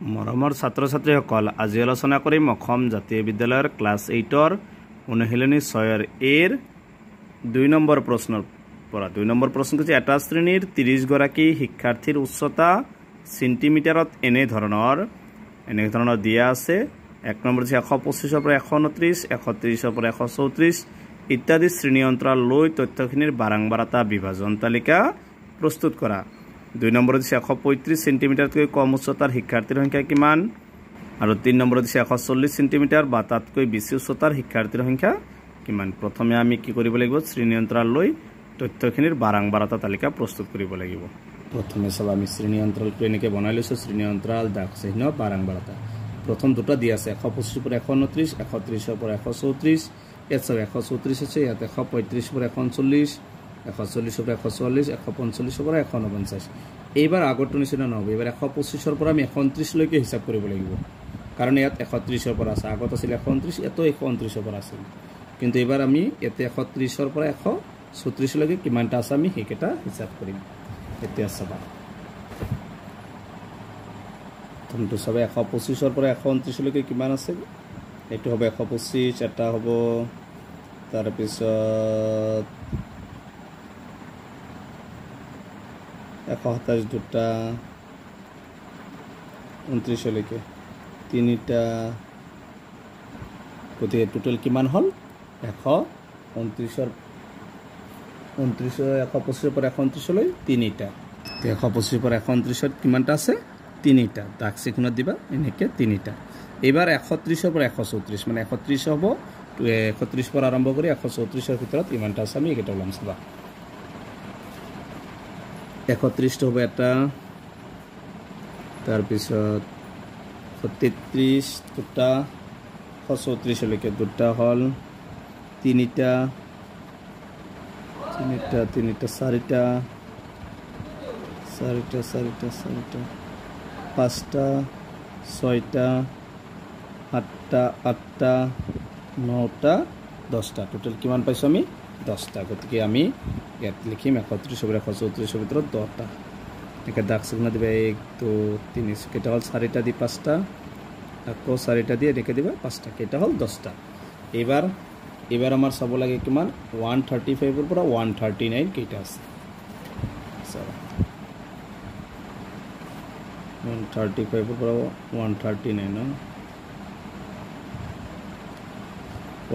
মৰমৰ ছাত্ৰ ছাত্ৰীসকল, আজি আলোচনা কৰিম অসম জাতীয় বিদ্যালয়ৰ ক্লাছ 8ৰ অনুশীলনী 6 এৰ 2 নম্বৰ প্ৰশ্নৰ পৰা 2 নম্বৰ প্ৰশ্ন হৈছে এটা শ্ৰেণীৰ 30 গৰাকী শিক্ষাৰ্থীৰ উচ্চতা সেন্টিমিটাৰত এনে ধৰণৰ দিয়া আছে। 1 নম্বৰ হৈছে 125 ৰ পৰা 129, 130 ৰ পৰা 134 ইত্যাদি শ্ৰেণী অন্তৰাল লৈ তথ্যখিনিৰ বাৰংবাৰতা বিভাজন তালিকা প্ৰস্তুত কৰা। 2 নম্বৰ হৈছে 135 সেন্টিমিটাৰতকৈ কম উচ্চতাৰ শিক্ষাৰ্থীৰ সংখ্যা কিমান, আৰু 3 নম্বৰ হৈছে 140 সেন্টিমিটাৰ বা তাতকৈ বেছি উচ্চতাৰ শিক্ষাৰ্থীৰ সংখ্যা কিমান। প্ৰথমে আমি কি কৰিব লাগিব, শ্ৰেণী অন্তৰাল লৈ তথ্যখিনিৰ বাৰংবাৰতা তালিকা প্ৰস্তুত কৰিব লাগিব। প্ৰথমে সব আমি শ্ৰেণী অন্তৰালটো এনেকৈ বনাই লৈছোঁ। শ্ৰেণী অন্তৰাল দাগ চিহ্ন বাৰংবাৰতা। প্ৰথম দুটা দিয়া আছে 125 ৰ পৰা 129, 130 ৰ পৰা 134, ইয়াত সব 134 আছে, ইয়াত 135 ৰ পৰা 140, 140 ৰ পৰা 144, 145 ৰ পৰা 149। এইবাৰ আগৰটো নিচিনা নহ'ব, এইবাৰ 125 ৰ পৰা আমি 129 লৈকে হিচাপ কৰিব লাগিব, কাৰণ ইয়াত 130 ৰ পৰা আছে, আগত আছিল 129, ইয়াতো 129 ৰ পৰা আছিল, কিন্তু এইবাৰ আমি ইয়াতে 130 ৰ পৰা 134 লৈকে কিমানটা আছে আমি সেইকেইটা হিচাপ কৰিম। এতিয়া চাবা, প্ৰথমটো চাবা 125 ৰ পৰা 129 লৈকে কিমান আছে, এইটো হ'ব 125, এটা হ'ব, তাৰপিছত 127 দুটা, 29 লৈকে তিনিটা, গতিকে টোটেল কিমান হ'ল 129 ৰ 125 ৰ পৰা 129 লৈ তিনিটা। 125 ৰ পৰা 129 কিমানটা আছে, তিনিটা, দাগ চিহ্নত দিবা এনেকৈ তিনিটা। এইবাৰ 130 ৰ পৰা 134, মানে 130 হ'ব, 130 পৰা আৰম্ভ কৰি 134 ৰ ভিতৰত ইমানটা আছে, আমি এইকেইটা ওলাম চাবা। 130 হ'ব এটা, তাৰপিছত 133 দুটা, 134 লৈকে দুটা হ'ল, তিনিটা, চাৰিটা, পাঁচটা, ছয়টা, সাতটা, আঠটা, নটা, 10টা, টোটেল কিমান পাইছোঁ আমি 10টা। গতিকে আমি ইয়াত লিখিম 130 ৰ পৰা 134 ভিতৰত 10টা। এনেকৈ দাগ চিহ্ন দিবা, 1 2 3, কেইটা হ'ল 4টা দি 5টা, আকৌ 4টা দি এনেকৈ দিবা 5টা, কেইটা হ'ল 10টা। এইবাৰ আমাৰ চাব লাগে কিমান, 135 ৰ পৰা 139 কেইটা আছে। 135 ৰ পৰা 139,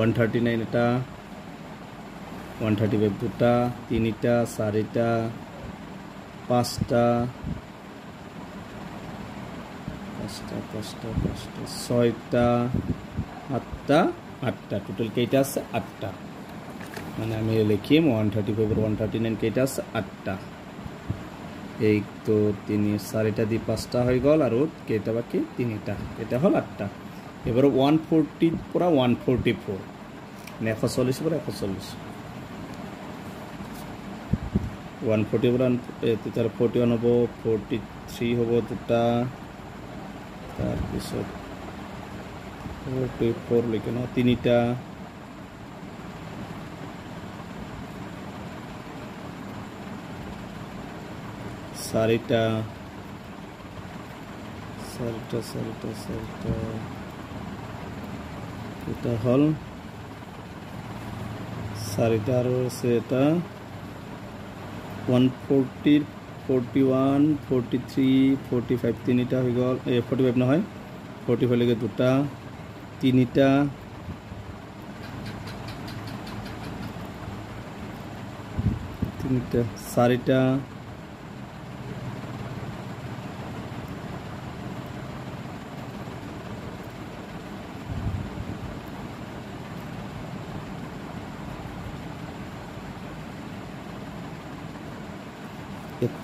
139 এটা, 135 দুটা, তিনিটা, চাৰিটা, পাঁচটা, ছয়টা, সাতটা, আঠটা, টোটেল কেইটা আছে 8টা। মানে আমি লিখিম 135 ৰ 139 কেইটা আছে 8টা। 1 2 3 4টা দি 5টা হৈ গ'ল, আৰু কেইটা বাকী তিনিটা, কেইটা হ'ল 8টা। এবাৰ 140 পৰা 144, মানে 140 পৰা 140, 140 পৰা 41 হ'ব, 43 হ'ব দুটা, তাৰপিছত 44 লৈকে ন তিনিটা, চাৰিটা, এটা হ'ল, চাৰিটা আৰু আছে এটা, 140, 41, 43, 45 তিনিটা হৈ গ'ল, 45 নহয় 45 লৈকে দুটা, তিনিটা, চাৰিটা,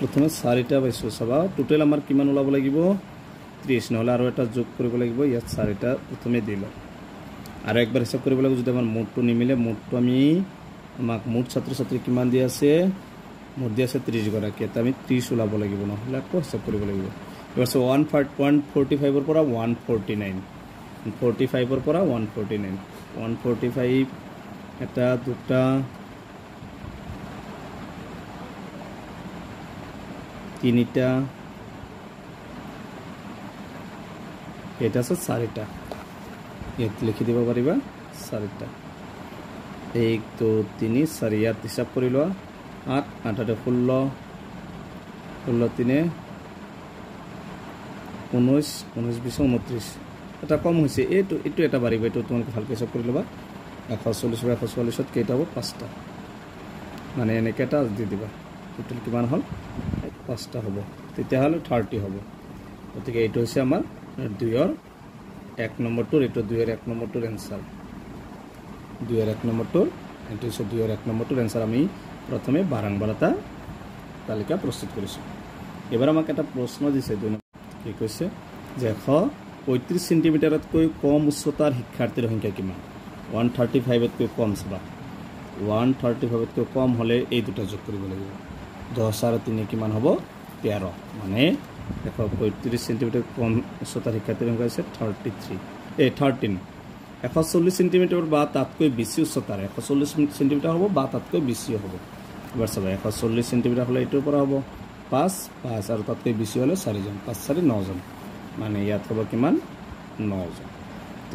প্ৰথমে 4টা পাইছোঁ। চাবা টোটেল আমাৰ কিমান ওলাব লাগিব, 30, নহ'লে আৰু এটা যোগ কৰিব লাগিব। ইয়াত 4টা প্ৰথমে দিলোঁ, আৰু একবাৰ হিচাপ কৰিব লাগিব, যদি আমাৰ মুঠটো নিমিলে, মুঠটো আমাক মুঠ ছাত্ৰ ছাত্ৰী কিমান দি আছে, মুঠ দি আছে 30 গৰাকী, এটা আমি 30 ওলাব লাগিব, নহ'লে আকৌ হিচাপ কৰিব লাগিব। এবাৰ 145 ৰ পৰা 149, 145 ৰ পৰা 149, 145 এটা, দুটা, তিনিটা, কেইটা আছে 4টা ইয়াত লিখি দিব পাৰিবা 4টা 1 2 3 4 ইয়াত হিসাব কৰি লোৱা 8 8 16 16 3 19 19 20 29 এটা কম হৈছে এইটো এটা বাঢ়িব এইটো তোমালোকে ভালকৈ হিসাব কৰি ল'বা 140 144 কেইটা হ'ব 5টা মানে এনেকৈ এটা দি দিবা টোটেল কিমান হ'ল 5টা হ'ব তেতিয়াহ'লে 30 হ'ব গতিকে এইটো হৈছে আমাৰ 2 ৰ 1 নম্বৰটোৰ এইটো 2 ৰ 1 নম্বৰটোৰ এনসাৰ 2 ৰ 1 নম্বৰটোৰ এইটো হৈছে 2 ৰ 1 নম্বৰটোৰ এনসাৰ আমি প্ৰথমে বাৰংবাৰ এটা তালিকা প্ৰস্তুত কৰিছোঁ এবাৰ আমাক এটা প্ৰশ্ন দিছে কি কৈছে যে 135 সেন্টিমিটাৰতকৈ কম উচ্চতাৰ শিক্ষাৰ্থীৰ সংখ্যা কিমান 135 তকৈ কম চাবা 135 তকৈ কম হলে এই দুটা যোগ কৰিব লাগিব 10 আৰু 3 কিমান হ'ব 13 মানে 135 সেন্টিমিটাৰ কম উচ্চতাৰ শিক্ষাৰ্থীৰ সংখ্যা হৈছে 13 140 সেন্টিমিটাৰ বা তাতকৈ বেছি উচ্চতাৰ 140 সেন্টিমিটাৰ হ'ব বা তাতকৈ বেছি হ'ব এবাৰ চাবা 140 সেন্টিমিটাৰ হলে এইটোৰ পৰা হ'ব 5 5 আৰু তাতকৈ বেছি হলে 4 জন 5 4 9 জন মানে ইয়াত হ'ব কিমান 9 জন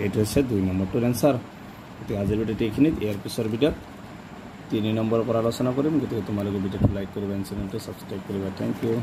এইটো হৈছে 2 নম্বৰটোৰ এনসাৰ গতিকে আজিৰ ভিডিঅ'টো এইখিনিত ইয়াৰ পিছৰ ভিডিঅ'ত 3 নম্বৰৰ পৰা আলোচনা কৰিম গতিকে তোমালোকে ভিডিঅ'টো লাইক কৰিবা চেনেলটো সাবস্ক্ৰাইব কৰিবা থ্যাংক ইউ